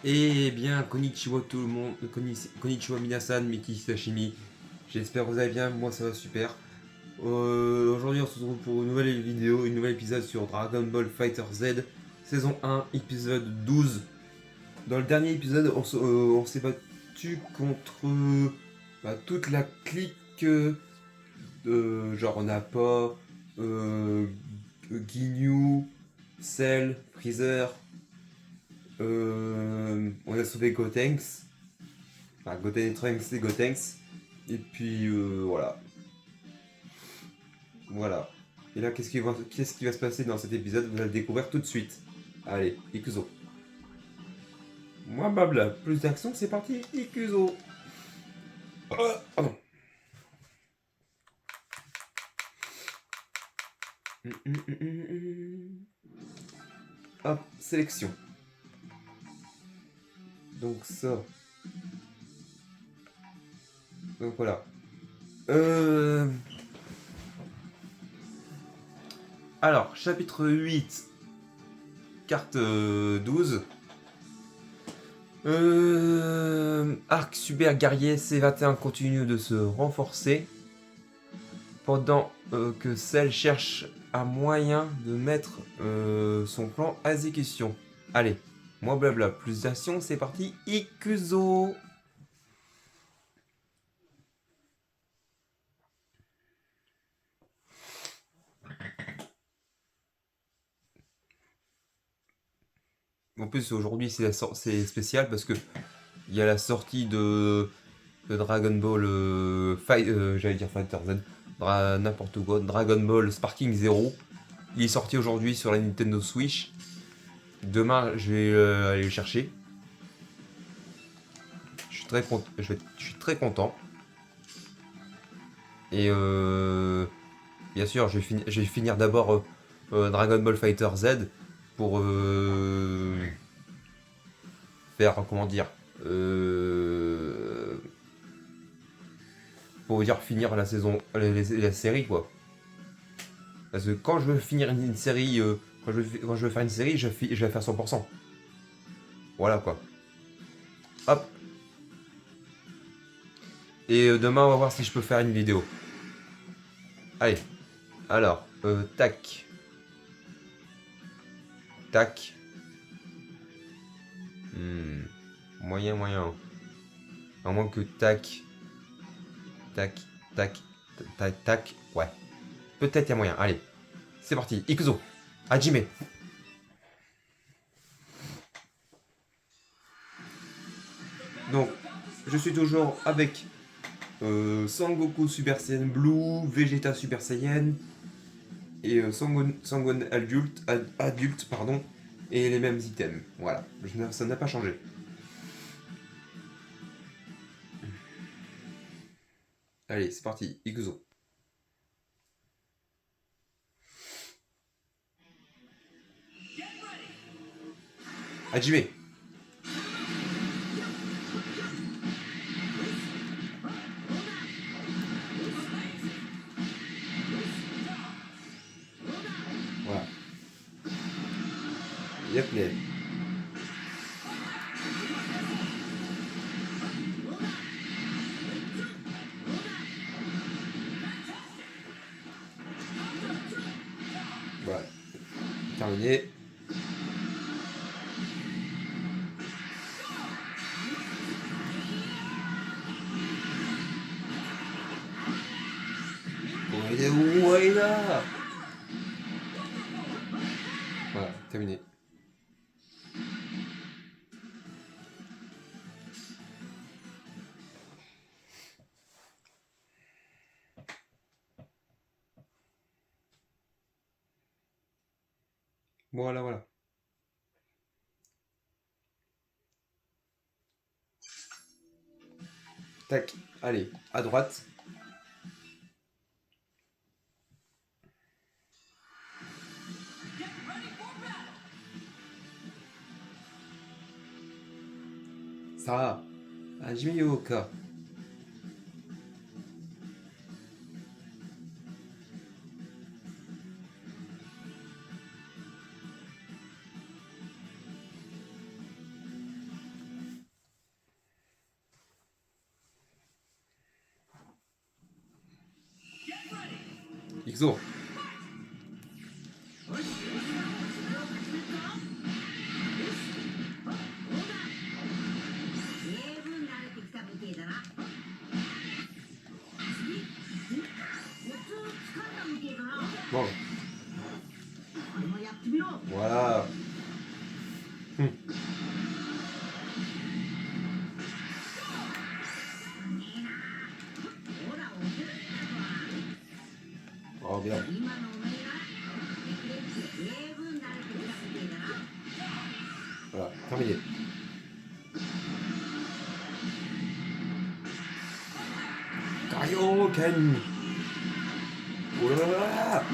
Eh bien, konnichiwa tout le monde, konnichiwa minasan, Miki Sashimi. J'espère que vous allez bien, moi ça va super. Aujourd'hui on se retrouve pour une nouvelle vidéo, une nouvelle épisode sur Dragon Ball Fighter Z, saison 1, épisode 12. Dans le dernier épisode, on s'est battu contre toute la clique genre Nappa, euh, Ginyu, Cell, Freezer. On a sauvé Gotenks. Enfin, Goten Trunks et Gotenks. Et puis voilà. Voilà. Et là, qu'est-ce qui va se passer dans cet épisode? Vous allez le découvrir tout de suite. Allez, Ikuzo. Moi, blabla. Plus d'action, c'est parti, Ikuzo. Pardon. Hop, sélection. Donc ça. Donc voilà. Alors, chapitre 8, carte 12. Arc super guerrier C21 continue de se renforcer pendant que Cell cherche un moyen de mettre son plan à exécution. Allez, moi blabla, plus d'action, c'est parti, Ikuzo. En plus aujourd'hui c'est spécial parce que il y a la sortie de Dragon Ball j'allais dire Fighter Z, n'importe quoi, Dragon Ball Sparking Zero. Il est sorti aujourd'hui sur la Nintendo Switch. Demain je vais aller le chercher. Je suis très content. Et bien sûr, je vais finir d'abord Dragon Ball Fighter Z pour faire, comment dire, euh, pour dire finir la saison, la série quoi. Parce que quand je veux finir une série, quand je veux faire une série, je vais faire 100%. Voilà quoi. Hop. Et demain, on va voir si je peux faire une vidéo. Allez. Alors, tac. Tac. Moyen, moyen. À moins que tac. Tac. Tac. Tac. Tac. Ouais. Peut-être y a moyen. Allez. C'est parti. Ikuzo. Hajime. Donc, je suis toujours avec Sangoku Super Saiyan Blue, Vegeta Super Saiyan et Sangon adulte, pardon, et les mêmes items. Voilà, ça n'a pas changé. Allez, c'est parti, Ikuzo. Hajime. Voilà. Yep, les. Voilà. Terminé. Voilà, terminé. Voilà, voilà. Tac. Allez, à droite. Ça. Hajime Yoka. 行くぞ。Bon. Voilà. Oh bien. Voilà, terminé. Kaioken. Oh là là.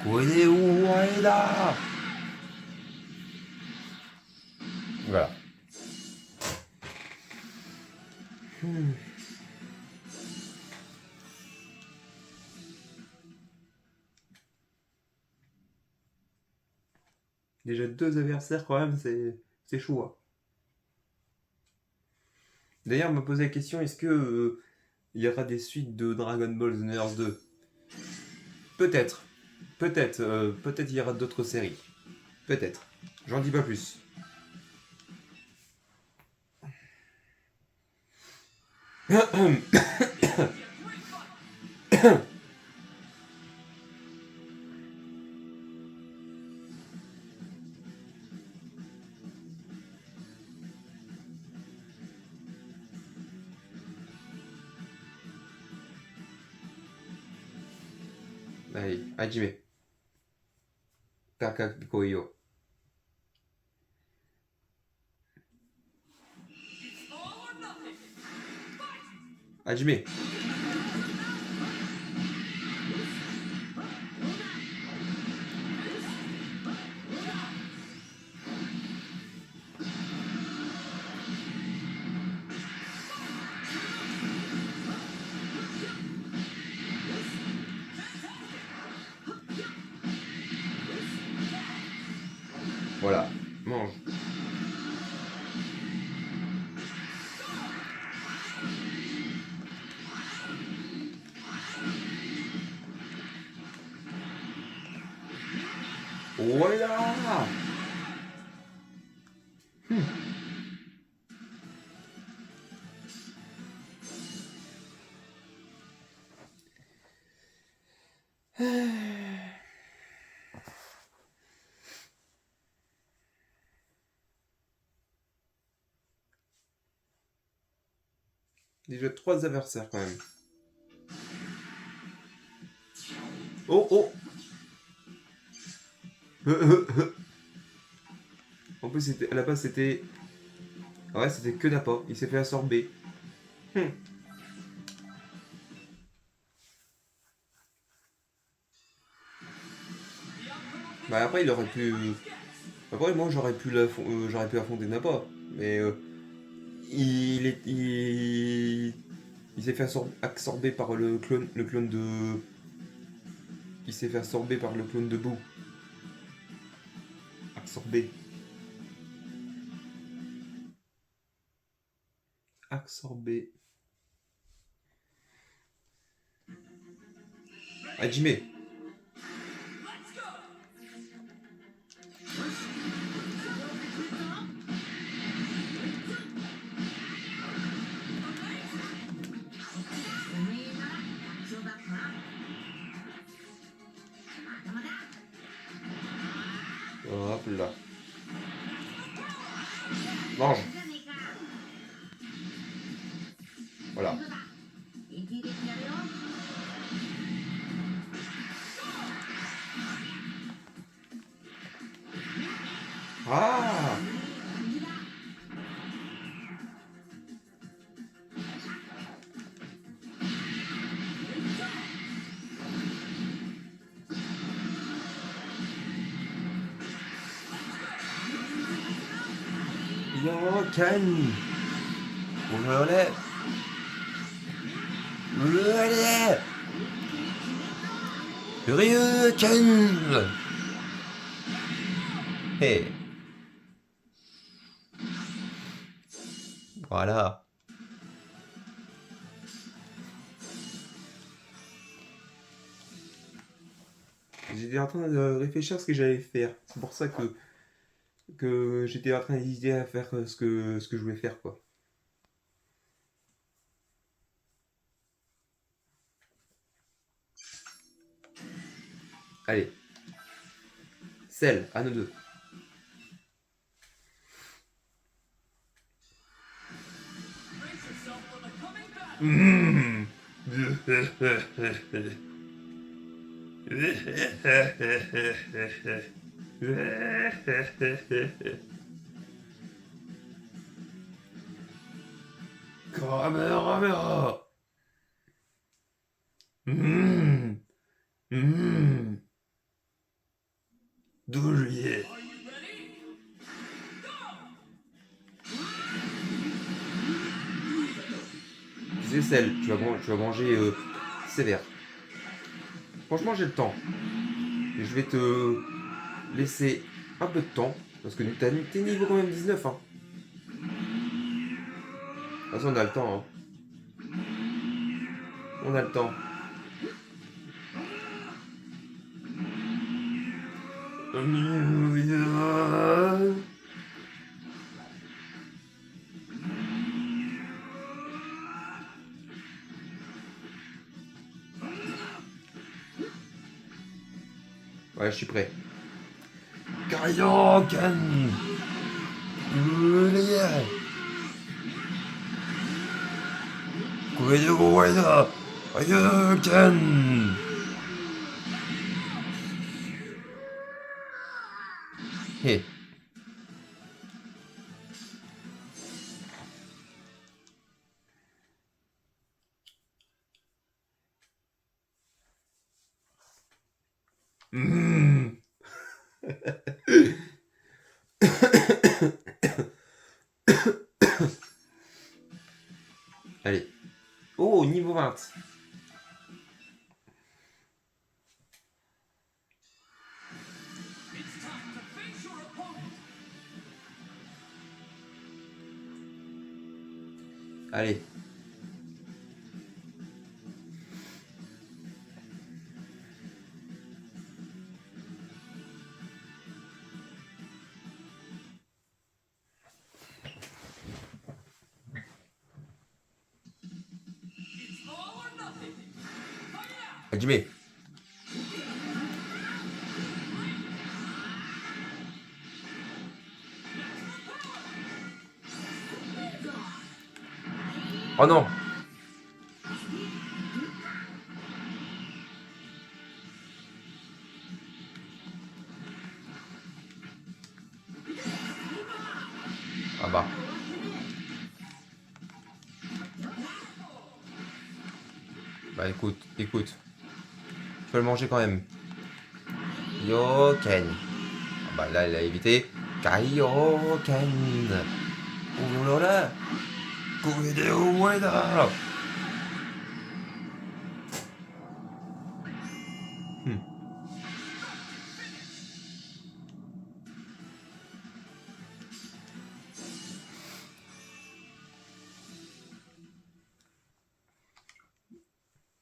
Kone Ueda. Voilà. Déjà 2 adversaires quand même, c'est chaud. Hein. D'ailleurs, on m'a posé la question, est-ce que il y aura des suites de Dragon Ball Xenoverse 2? Peut-être. Peut-être il y aura d'autres séries. Peut-être. J'en dis pas plus. Allez, Hajime. Kakakoi-yo. Hajime. Voilà, mange. Voilà. Déjà 3 adversaires quand même. Oh oh. En plus, à la base, c'était... Ouais, c'était que Nappa. Il s'est fait absorber. Bah après, il aurait pu... Après, moi, j'aurais pu affronter Nappa. Mais il s'est fait absorber par le clone de... Il s'est fait absorber par le clone de Boo. Absorbé. Absorbé. Hajime. Hop là. Mange. Voilà. Ah. Yoken. Olé. Olé. Ryuken. Hey. Voilà. J'étais en train de réfléchir à ce que j'allais faire. C'est pour ça que j'étais en train d'hésiter à faire ce que je voulais faire, quoi. Allez. Celle, à nous deux. Mmh. Caméra. Mmh. Mmh. 12 juillet. Tu sais, celle, tu vas manger sévère. Franchement, j'ai le temps. Et je vais te laisser un peu de temps. Parce que t'es niveau quand même 19. Hein. De toute façon, on a le temps. Hein. On a le temps. Ouais, je suis prêt. Kaioken! Hé. Mmh. Allez. Oh, niveau 20. Allez. Hajime. Oh non. Ah bah. Bah écoute. Tu peux le manger quand même. Yoken. Ah bah là, il a évité. Kaioken. Oh là là. Koideo Ueda.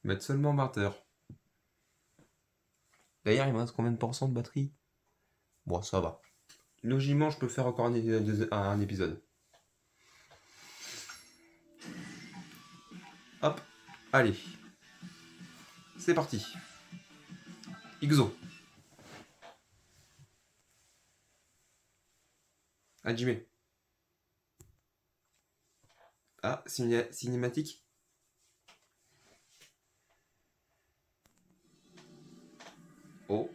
Mettre seulement 20 heures. D'ailleurs, il me reste combien de pourcents de batterie? Bon, ça va. Logiquement, je peux faire encore un épisode. Hop. Allez. C'est parti. Ixo. Hajime. Ah, cinématique. Oh.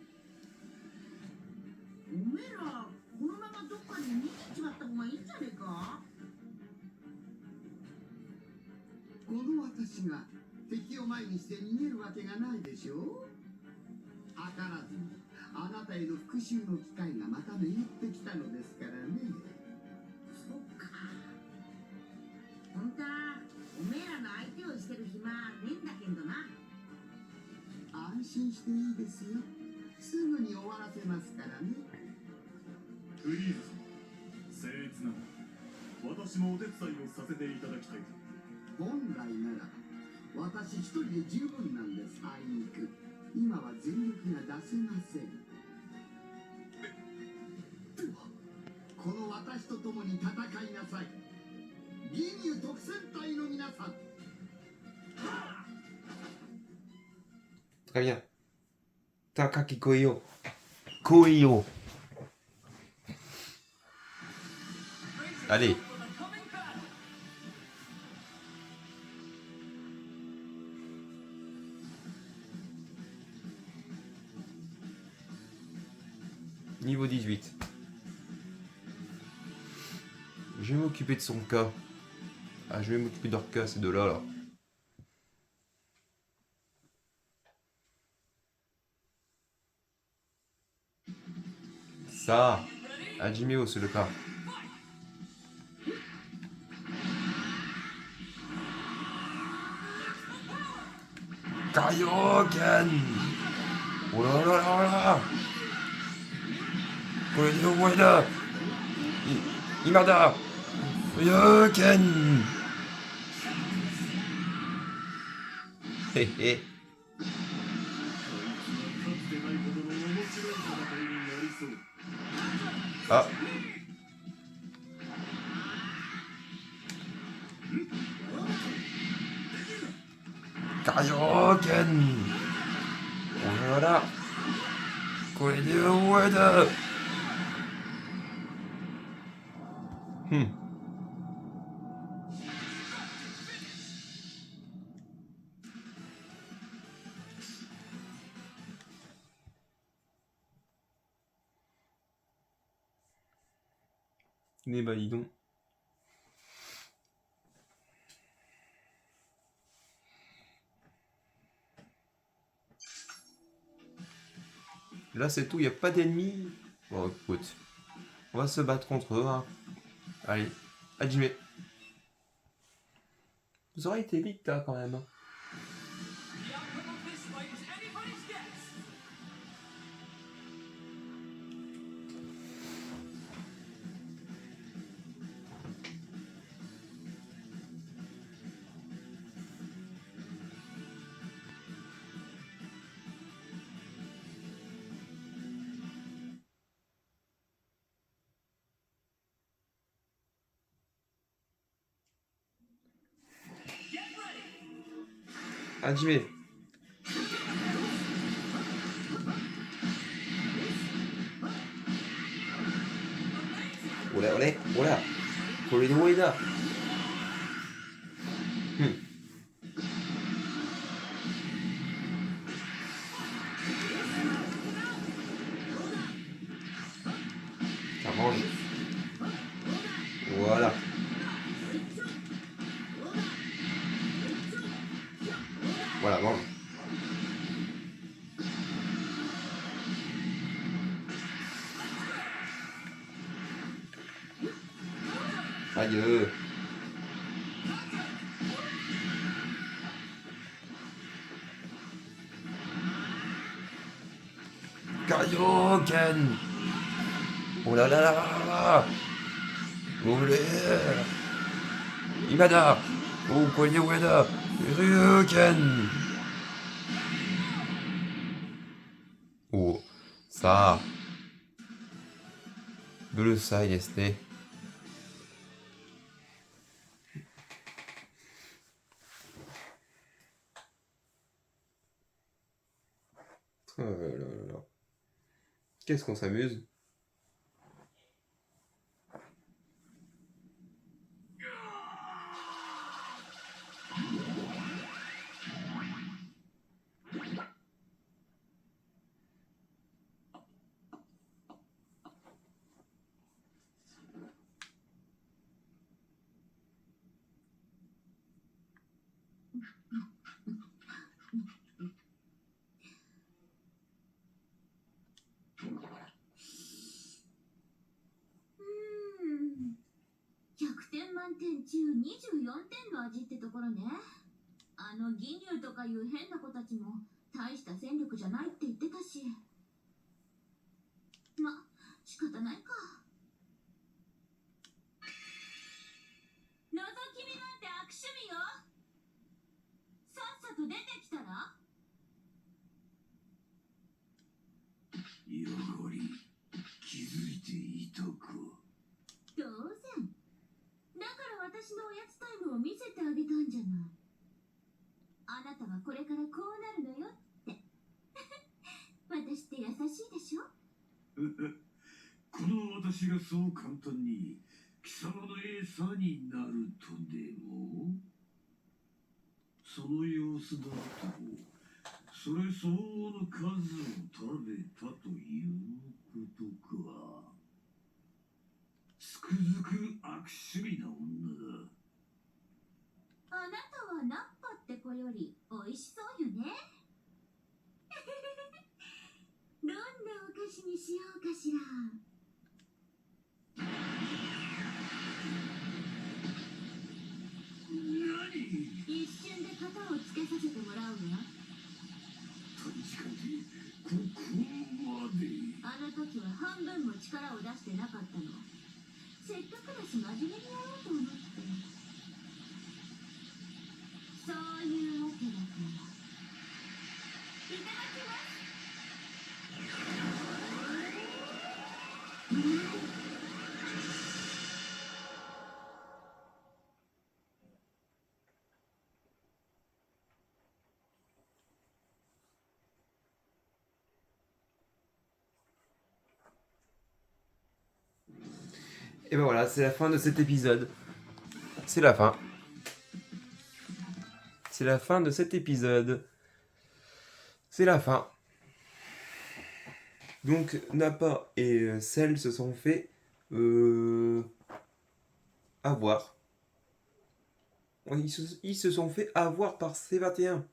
おめえらこのままどっかに逃げちまった方がいいんじゃねえか。この私が敵を前にして逃げるわけがないでしょう。図らずもあなたへの復讐の機会がまた巡ってきたのですからね。そっか。本当はおめえらの相手をしてる暇ねえんだけどな。安心していいですよ。すぐに終わらせますからね。フリーズ様、僭越ながら私もお手伝いをさせていただきたいと。本来なら私一人で十分なんです。あいにく今は全力が出せません。この私と共に戦いなさい。義乳特戦隊の皆さん。 Très bien. Takaki Koyo. Koyo. Allez. Niveau 18. Je vais m'occuper de son cas. Ah, je vais m'occuper de leur cas, ces deux-là, là. Ça, Hajimeo, c'est le cas. Kaioken! Oh là là là là! Koyo Ueda! Imada! Yoken! Hé hé! かつてないほどの面白い戦いになりそう。 Ah! Kaioken! Oh là là! Koyo Ueda! Eh bah dis donc. Là c'est tout, il n'y a pas d'ennemis. Bon écoute, on va se battre contre eux. Hein. Allez, Hajime. Vous aurez été vite là quand même. Hein. Hajime. Olé, olé, voilà. Koyo Ueda. Ça mange. Voilà. Voilà, mange. Aïe. Kaioken. Oh là là là là là. Olé. Imada. Oh, Koyo Ueda. Ryuken. Oh, ça. Bleu ça, il est. Oh là là là. Qu'est-ce qu'on s'amuse. .100 満点中24点の味ってところね。あの義乳とかいう変な子たちも大した戦力じゃないって言ってたし。ま、仕方ないか。覗き見なんて悪趣味よ。さっさと出てきたら。タイムを見せてあげたんじゃない。あなたはこれからこうなるのよって私って優しいでしょ。この私がそう簡単に貴様の餌になるとでも？その様子だとそれ相応の数を食べたということか。つくづく悪趣味な女だ。あなたはナッパって子より美味しそうよねどんなお菓子にしようかしら。何？一瞬で型をつけさせてもらうわ。短時間でここまで。あの時は半分も力を出してなかったの。せっかくだし真面目にやろうと思って。そういうわけだから。いただきます。Et ben voilà, c'est la fin de cet épisode. C'est la fin. C'est la fin de cet épisode. C'est la fin. Donc Nappa et Cell se sont fait avoir. Ils se sont fait avoir par C21.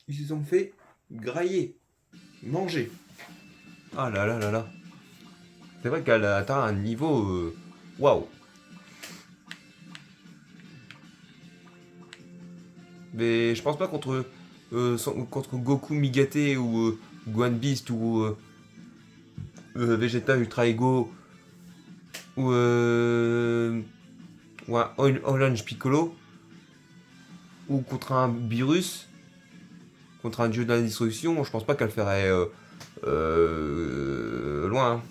Ils se sont fait grailler, manger. Ah là là là là. C'est vrai qu'elle a atteint un niveau... Waouh. Mais je pense pas contre Goku Migate ou Gohan Beast ou Vegeta Ultra Ego ou Orange Piccolo ou contre un Beerus, contre un dieu de la destruction, je pense pas qu'elle ferait loin. Hein.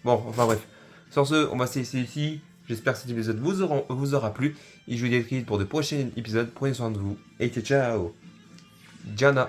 Bon, enfin bref. Sur ce, on va se laisser ici. J'espère que cet épisode vous aura plu. Et je vous dis à très vite pour de prochains épisodes. Prenez soin de vous. Et ciao. Diana.